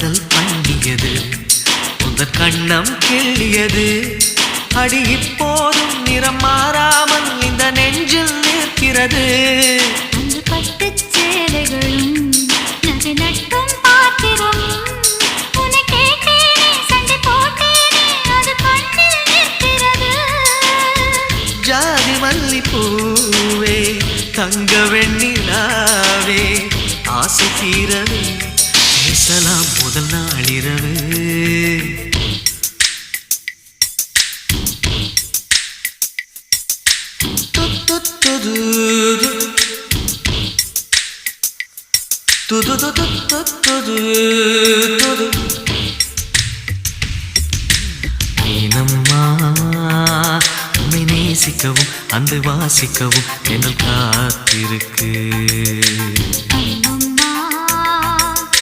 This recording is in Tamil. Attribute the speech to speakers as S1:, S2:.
S1: காதல் பண்ணியது உந்தன் கண்ணம் கிள்ளியது அடி இப்போதும் நிறம் மாறாமல் இந்த நெஞ்சில் நிற்கிறது
S2: அன்று பட்டுச் சேலைகளும் நகை நட்டும் பாத்திரம் உன்னை கேட்டேனே சண்டை போட்டேனே அது கண்ணில் நிற்கிறது
S1: ஜாதி மல்லிப்பூவே தங்க வெண்ணிலாவே ஆசை தீரவே பேசலாம் முதல் நாளிரவு மீனம்மா உன்னை நேசிக்கவும் அந்த வாசிக்கவும் என்னல் காத்திருக்கு